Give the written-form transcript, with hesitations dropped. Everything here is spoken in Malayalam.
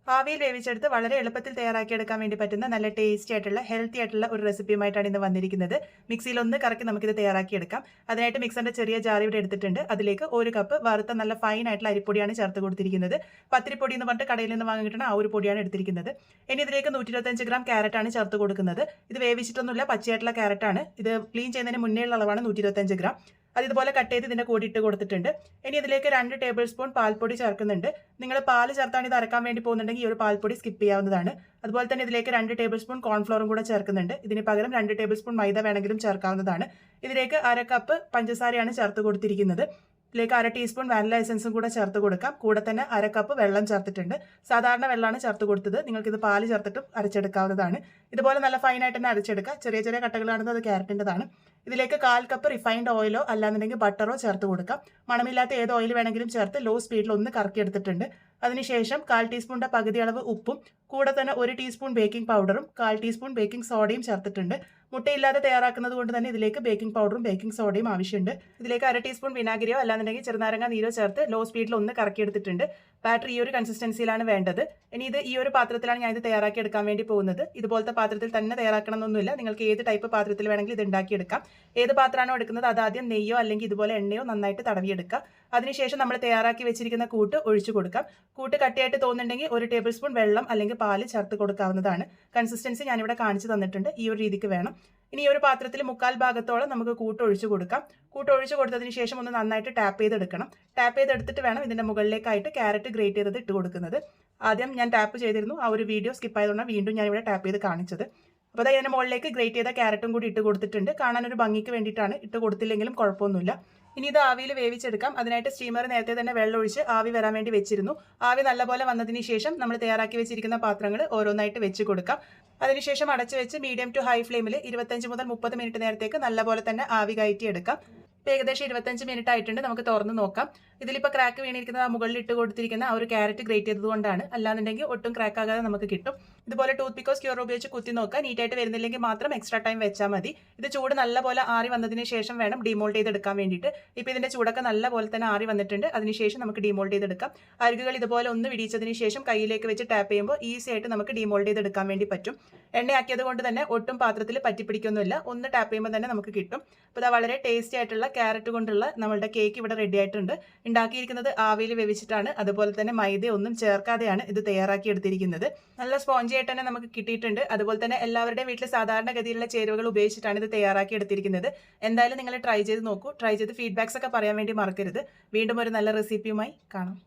ആവിയിൽ വേവിച്ചെടുത്ത് വളരെ എളുപ്പത്തിൽ തയ്യാറാക്കിയെടുക്കാൻ വേണ്ടി പറ്റുന്ന നല്ല ടേസ്റ്റി ആയിട്ടുള്ള ഹെൽത്തി ആയിട്ടുള്ള ഒരു റെസിപ്പിയുമായിട്ടാണ് ഇന്ന് വന്നിരിക്കുന്നത്. മിക്സിയിൽ ഒന്ന് കറക്കി നമുക്കിത് തയ്യാറാക്കിയെടുക്കാം. അതിനായിട്ട് മിക്സറിന്റെ ചെറിയ ജാർ ഇവിടെ എടുത്തിട്ടുണ്ട്. അതിലേക്ക് 1 കപ്പ് വറുത്ത നല്ല ഫൈൻ ആയിട്ടുള്ള അരിപ്പൊടിയാണ് ചേർത്ത് കൊടുത്തിരിക്കുന്നത്. പത്തിരിപ്പൊടി എന്ന് പറഞ്ഞിട്ട് കടയിൽ നിന്ന് വാങ്ങി കിട്ടുന്ന ആ ഒരു പൊടിയാണ് എടുത്തിരിക്കുന്നത്. ഇനി ഇതിലേക്ക് 125 ഗ്രാം ക്യാരറ്റാണ് ചേർത്ത് കൊടുക്കുന്നത്. ഇത് വേവിച്ചിട്ടൊന്നുമില്ല, പച്ചയായിട്ടുള്ള ക്യാരറ്റാണ്. ഇത് ക്ലീൻ ചെയ്യുന്നതിന് മുന്നേ ഉള്ള അളവാണ് 125 ഗ്രാം. അത് ഇതുപോലെ കട്ട് ചെയ്ത് ഇതിന്റെ കൂടി ഇട്ട് കൊടുത്തിട്ടുണ്ട്. ഇനി ഇതിലേക്ക് 2 ടേബിൾ സ്പൂൺ പാൽപ്പൊടി ചേർക്കുന്നുണ്ട്. നിങ്ങൾ പാല് ചേർത്താണ് ഇത് അരക്കാൻ വേണ്ടി പോകുന്നുണ്ടെങ്കിൽ ഈ ഒരു പാൽപ്പൊടി സ്കിപ്പ് ചെയ്യാവുന്നതാണ്. അതുപോലെ തന്നെ ഇതിലേക്ക് 2 ടേബിൾ സ്പൂൺ കോൺഫ്ലോറും കൂടെ ചേർക്കുന്നുണ്ട്. ഇതിന് പകരം 2 ടേബിൾ സ്പൂൺ മൈദ വേണമെങ്കിലും ചേർക്കാവുന്നതാണ്. ഇതിലേക്ക് 1/2 കപ്പ് പഞ്ചസാരയാണ് ചേർത്ത് കൊടുത്തിരിക്കുന്നത്. ഇതിലേക്ക് 1/2 ടീസ്പൂൺ വാനില എസൻസും കൂടെ ചേർത്ത് കൊടുക്കാം. കൂടെ തന്നെ 1/2 കപ്പ് വെള്ളം ചേർത്തിട്ടുണ്ട്. സാധാരണ വെള്ളമാണ് ചേർത്ത് കൊടുത്തത്. നിങ്ങൾക്കിത് പാല് ചേർത്തിട്ടും അരച്ചെടുക്കാവുന്നതാണ്. ഇതുപോലെ നല്ല ഫൈനായിട്ട് തന്നെ അരച്ചെടുക്കുക. ചെറിയ ചെറിയ കട്ടകളാണെന്ന് അത് ക്യാരറ്റിൻ്റെതാണ്. ഇതിലേക്ക് 1/4 കപ്പ് റിഫൈൻഡ് ഓയിലോ അല്ലാന്നുണ്ടെങ്കിൽ ബട്ടറോ ചേർത്ത് കൊടുക്കാം. മണമില്ലാത്ത ഏത് ഓയിൽ വേണമെങ്കിലും ചേർത്ത് ലോ സ്പീഡിൽ ഒന്ന് കറക്കി എടുത്തിട്ടുണ്ട്. അതിനുശേഷം 1/4 ടീസ്പൂണിന്റെ പകുതി അളവ് ഉപ്പും കൂടെ തന്നെ 1 ടീസ്പൂൺ ബേക്കിംഗ് പൗഡറും 1/4 ടീസ്പൂൺ ബേക്കിംഗ് സോഡയും ചേർത്തിട്ടുണ്ട്. മുട്ടയില്ലാതെ തയ്യാറാക്കുന്നത് കൊണ്ട് തന്നെ ഇതിലേക്ക് ബേക്കിംഗ് പൗഡറും ബേക്കിംഗ് സോഡയും ആവശ്യമുണ്ട്. ഇതിലേക്ക് 1/2 ടീസ്പൂൺ വിനാഗിരിയോ അല്ലാന്നുണ്ടെങ്കിൽ ചെറുനാരങ്ങ നീരോ ചേർത്ത് ലോ സ്പീഡിൽ ഒന്ന് കറക്കിയെടുത്തിട്ടുണ്ട്. ബാറ്റർ ഈ ഒരു കൺസിസ്റ്റൻസിയിലാണ് വേണ്ടത്. ഇനി ഇത് ഈ ഒരു പാത്രത്തിലാണ് ഞാൻ ഇത് തയ്യാറാക്കി എടുക്കാൻ വേണ്ടി പോകുന്നത്. ഇതുപോലത്തെ പാത്രത്തിൽ തന്നെ തയ്യാറാക്കണം എന്നൊന്നുമില്ല. നിങ്ങൾക്ക് ഏത് ടൈപ്പ് പാത്രത്തിൽ വേണമെങ്കിൽ ഇത് ഉണ്ടാക്കിയെടുക്കാം. ഏത് പാത്രമാണോ എടുക്കുന്നത് അത് ആദ്യം നെയ്യോ അല്ലെങ്കിൽ ഇതുപോലെ എണ്ണയോ നന്നായിട്ട് തടവിയെടുക്കുക. അതിനുശേഷം നമ്മൾ തയ്യാറാക്കി വെച്ചിരിക്കുന്ന കൂട്ട് ഒഴിച്ചു കൊടുക്കാം. കൂട്ട് കട്ടിയായിട്ട് തോന്നുന്നുണ്ടെങ്കിൽ 1 ടേബിൾ സ്പൂൺ വെള്ളം അല്ലെങ്കിൽ പാല് ചേർത്ത് കൊടുക്കാവുന്നതാണ്. കൺസിസ്റ്റൻസി ഞാനിവിടെ കാണിച്ചു തന്നിട്ടുണ്ട്. ഈ ഒരു രീതിക്ക് വേണം. ഇനി ഈ ഒരു പാത്രത്തിൽ 1/4 ഭാഗത്തോളം നമുക്ക് കൂട്ട് ഒഴിച്ചു കൊടുക്കാം. കൂട്ട് ഒഴിച്ചു കൊടുത്തതിന് ശേഷം ഒന്ന് നന്നായിട്ട് ടാപ്പ് ചെയ്തെടുക്കണം. ടാപ്പ് ചെയ്തെടുത്തിട്ട് വേണം ഇതിന്റെ മുകളിലേക്കായിട്ട് ക്യാരറ്റ് ഗ്രേറ്റ് ചെയ്തത് ഇട്ട് കൊടുക്കുന്നത്. ആദ്യം ഞാൻ ടാപ്പ് ചെയ്തിരുന്നു. ആ ഒരു വീഡിയോ സ്കിപ്പ് ആയതുകൊണ്ട് വീണ്ടും ഞാൻ ഇവിടെ ടാപ്പ് ചെയ്ത് കാണിച്ചത്. അപ്പോൾ അതിന്റെ മുകളിലേക്ക് ഗ്രേറ്റ് ചെയ്ത ക്യാരറ്റും കൂടി ഇട്ട് കൊടുത്തിട്ടുണ്ട്. കാണാൻ ഒരു ഭംഗിക്ക് വേണ്ടിയിട്ടാണ്. ഇട്ട് കൊടുത്തില്ലെങ്കിലും കുഴപ്പമൊന്നുമില്ല. ഇനി ഇത് ആവിയിൽ വേവിച്ചെടുക്കാം. അതിനായിട്ട് സ്റ്റീമർ നേരത്തെ തന്നെ വെള്ളം ഒഴിച്ച് ആവി വരാൻ വേണ്ടി വെച്ചിരുന്നു. ആവി നല്ലപോലെ വന്നതിന് ശേഷം നമ്മൾ തയ്യാറാക്കി വെച്ചിരിക്കുന്ന പാത്രങ്ങൾ ഓരോന്നായിട്ട് വെച്ച് കൊടുക്കാം. അതിനുശേഷം അടച്ചു വെച്ച് മീഡിയം ടു ഹൈ ഫ്ലെയിമിൽ 25 മുതൽ 30 മിനിറ്റ് നേരത്തേക്ക് നല്ലപോലെ തന്നെ ആവി കയറ്റി എടുക്കാം. ഇപ്പോൾ ഏകദേശം 25 മിനിറ്റ് ആയിട്ടുണ്ട്. നമുക്ക് തുറന്ന് നോക്കാം. ഇതിലിപ്പോൾ ക്രാക്ക് വീണിരിക്കുന്നത് ആ മുകളിൽ ഇട്ട് കൊടുത്തിരിക്കുന്ന ആ ഒരു ക്യാരറ്റ് ഗ്രേറ്റ് ചെയ്തതുകൊണ്ടാണ്. അല്ലാന്നുണ്ടെങ്കിൽ ഒട്ടും ക്രാക്ക് ആകാതെ നമുക്ക് കിട്ടും. ഇതുപോലെ ടൂത്ത് പിക്കോ സ്ക്യൂറോ ഉപയോഗിച്ച് കുത്തി നോക്കുക. നീറ്റായിട്ട് വരുന്നില്ലെങ്കിൽ മാത്രം എക്സ്ട്രാ ടൈം വെച്ചാൽ മതി. ഇത് ചൂട് നല്ലപോലെ ആറി വന്നതിന് ശേഷം വേണം ഡിമോൾഡ് ചെയ്തെടുക്കാൻ വേണ്ടിയിട്ട്. ഇപ്പോൾ ഇതിന്റെ ചൂടൊക്കെ നല്ലപോലെ തന്നെ ആറി വന്നിട്ടുണ്ട്. അതിനുശേഷം നമുക്ക് ഡിമോൾഡ് ചെയ്തെടുക്കാം. അരികുകൾ ഇതുപോലെ ഒന്ന് വിടിച്ചതിന് ശേഷം കയ്യിലേക്ക് വെച്ച് ടാപ്പ് ചെയ്യുമ്പോൾ ഈസി ആയിട്ട് നമുക്ക് ഡിമോൾഡ് ചെയ്തെടുക്കാൻ വേണ്ടി പറ്റും. എണ്ണയാക്കിയത് കൊണ്ട് തന്നെ ഒട്ടും പാത്രത്തിൽ പറ്റിപ്പിടിക്കൊന്നുമില്ല. ഒന്ന് ടാപ്പ് ചെയ്യുമ്പോൾ തന്നെ നമുക്ക് കിട്ടും. അപ്പോൾ ഇത് വളരെ ടേസ്റ്റി ആയിട്ടുള്ള ക്യാരറ്റ് കൊണ്ടുള്ള നമ്മളുടെ കേക്ക് ഇവിടെ റെഡി ആയിട്ടുണ്ട്. ഉണ്ടാക്കിയിരിക്കുന്നത് ആവിയിൽ വേവിച്ചിട്ടാണ്. അതുപോലെ തന്നെ മൈദ ഒന്നും ചേർക്കാതെയാണ് ഇത് തയ്യാറാക്കി എടുത്തിരിക്കുന്നത്. നല്ല സ്പോഞ്ചി ആയിട്ട് തന്നെ നമുക്ക് കിട്ടിയിട്ടുണ്ട്. അതുപോലെ തന്നെ എല്ലാവരുടെയും വീട്ടിൽ സാധാരണഗതിയിലുള്ള ചേരുവകൾ ഉപയോഗിച്ചിട്ടാണ് ഇത് തയ്യാറാക്കി എടുത്തിരിക്കുന്നത്. എന്തായാലും നിങ്ങൾ ട്രൈ ചെയ്ത് നോക്കൂ. ട്രൈ ചെയ്ത് ഫീഡ്ബാക്സ് ഒക്കെ പറയാൻ വേണ്ടി മറക്കരുത്. വീണ്ടും ഒരു നല്ല റെസിപ്പിയുമായി കാണാം.